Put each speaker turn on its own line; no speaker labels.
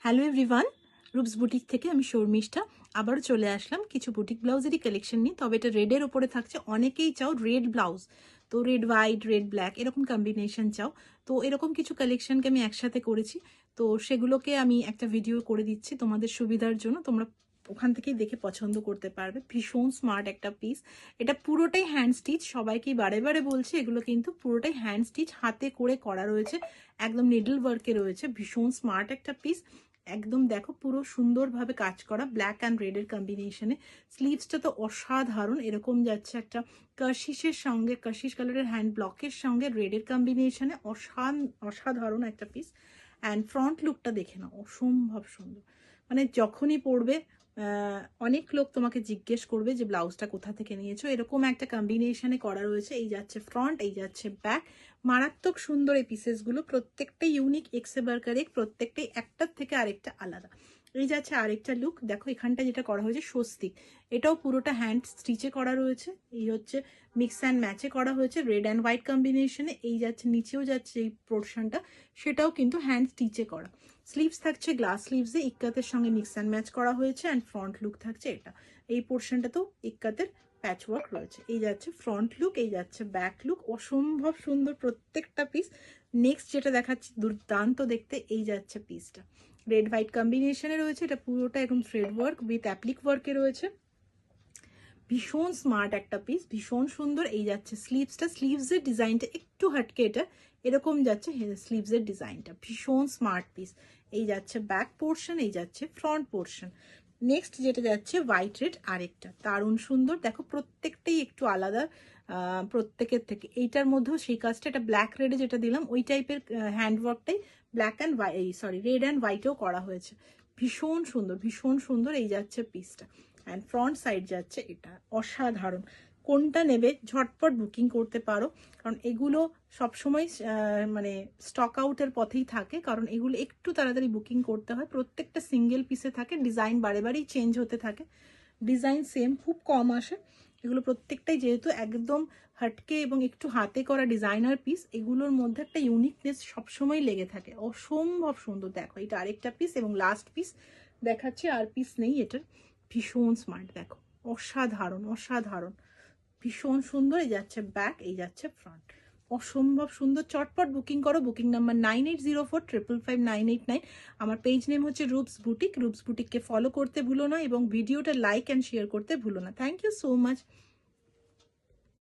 Hello everyone, রুপস boutique থেকে আমি শর্মিষ্ঠা আবারও চলে আসলাম কিছু বুটিক ব্লাউজেরই কালেকশন নিয়ে। তবে এটা রেডের ওপরে থাকছে। অনেকেই চাও রেড ব্লাউজ, তো রেড হোয়াইট, রেড ব্ল্যাক এরকম কম্বিনেশন চাও। তো এরকম কিছু কালেকশনকে আমি একসাথে করেছি, তো সেগুলোকে আমি একটা ভিডিও করে দিচ্ছি তোমাদের সুবিধার জন্য। তোমরা ওখান থেকেই দেখে পছন্দ করতে পারবে। ভীষণ স্মার্ট একটা পিস। এটা পুরোটাই হ্যান্ড স্টিচ। সবাইকেই বারে বারে বলছি, এগুলো কিন্তু পুরোটাই হ্যান্ড স্টিচ, হাতে করে করা রয়েছে, একদম নিডল ওয়ার্কে রয়েছে। ভীষণ স্মার্ট একটা পিস। একদম দেখো পুরো সুন্দরভাবে কাজ করা, ব্ল্যাক অ্যান্ড রেড এর কম্বিনেশনে। স্লিভসটা তো অসাধারণ, এরকম যাচ্ছে একটা কাশিসের সঙ্গে, কাশিস কালারের হ্যান্ড ব্লকের সঙ্গে রেডের কম্বিনেশনে অসাধারণ একটা পিস। অ্যান্ড ফ্রন্ট লুকটা দেখে নাও, অসম্ভব সুন্দর। মানে যখনই পরবে অনেক লোক তোমাকে জিজ্ঞেস করবে যে ব্লাউজটা কোথা থেকে নিয়েছো। এরকম একটা কম্বিনেশনে করা রয়েছে। এই যাচ্ছে ফ্রন্ট, এই যাচ্ছে ব্যাক। মারাত্মক সুন্দর এই পিসেসগুলো, প্রত্যেকটাই ইউনিক, এক্সেবার কারেক্ট, প্রত্যেকটাই একটার থেকে আরেকটা আলাদা। এই যাচ্ছে আরেকটা লুক, দেখো এখানটা যেটা করা হয়েছে স্বস্তিক, এটাও পুরোটা হ্যান্ড স্টিচে করা রয়েছে। এই হচ্ছে মিক্স অ্যান্ড ম্যাচে করা হয়েছে রেড অ্যান্ড হোয়াইট কম্বিনেশনে। এই যাচ্ছে নিচেও যাচ্ছে এই পোর্শনটা, সেটাও কিন্তু হ্যান্ড স্টিচে করা। স্লিভস থাকছে গ্লাস স্লিভসে, ইক্কাতের সঙ্গে মিক্স অ্যান্ড ম্যাচ করা হয়েছে। অ্যান্ড ফ্রন্ট লুক থাকছে এটা, এই পোর্শনটাতেও ইক্কাতের প্যাচওয়ার্ক রয়েছে। এই যাচ্ছে ফ্রন্ট লুক, এই যাচ্ছে ব্যাক লুক, অসম্ভব সুন্দর প্রত্যেকটা পিস। নেক্সট যেটা দেখাচ্ছি দুর্দান্ত দেখতে, এই যাচ্ছে পিসটা রেড হোয়াইট কম্বিনেশনে রয়েছে। এটা পুরোটা একদম থ্রেড ওয়ার্ক উইথ অ্যাপ্লিক ওয়ার্কে রয়েছে। ভীষণ স্মার্ট একটা পিস, ভীষণ সুন্দর। এই যাচ্ছে স্লিভসটা, স্লিভসের ডিজাইনটা একটু হাটকে, এটা এরকম যাচ্ছে স্লিভসের ডিজাইনটা, ভীষণ স্মার্ট পিস। এই যাচ্ছে ব্যাক পোর্শন, এই যাচ্ছে ফ্রন্ট পোর্শন। নেক্সট যেটা যাচ্ছে হোয়াইট রেড, আরেকটা দারুণ সুন্দর। দেখো প্রত্যেকটাই একটু আলাদা প্রত্যেকের থেকে। এইটার মধ্যেও সেই কাজটা, এটা ব্ল্যাক রেডে যেটা দিলাম ওই টাইপের হ্যান্ডওয়ার্কটাই black and sorry red and হোয়াইটেও করা হয়েছে। ভীষণ সুন্দর, ভীষণ সুন্দর। এই যাচ্ছে পিসটা, অ্যান্ড ফ্রন্ট সাইড যাচ্ছে এটা, অসাধারণ। কোনটা নেবে ঝটপট বুকিং করতে পারো, কারণ এগুলো সবসময় মানে স্টক আউটের পথেই থাকে, কারণ এগুলো একটু তাড়াতাড়ি বুকিং করতে হয়। প্রত্যেকটা সিঙ্গেল পিসে থাকে, ডিজাইন বারে বারেই চেঞ্জ হতে থাকে, ডিজাইন সেম খুব কম আসে। এগুলো প্রত্যেকটাই যেহেতু একদম হাটকে এবং একটু হাতে করা ডিজাইনার পিস, এগুলোর মধ্যে একটা ইউনিকনেস সবসময় লেগে থাকে। অসম্ভব সুন্দর। দেখো এটা আরেকটা পিস এবং লাস্ট পিস দেখাচ্ছে, আর পিস নেই এটার। ভীষণ স্মার্ট, দেখো অসাধারণ অসাধারণ, ভীষণ সুন্দর। এই যাচ্ছে ব্যাক, এই যাচ্ছে ফ্রন্ট, অসম্ভব সুন্দর। চটপট বুকিং করো। Booking number 9804555989। আমার পেজ নেম হচ্ছে রুপস বুটিক। রুপস বুটিককে ফলো করতে ভুলো না এবং ভিডিওটা লাইক অ্যান্ড শেয়ার করতে ভুলো না। Thank you so much.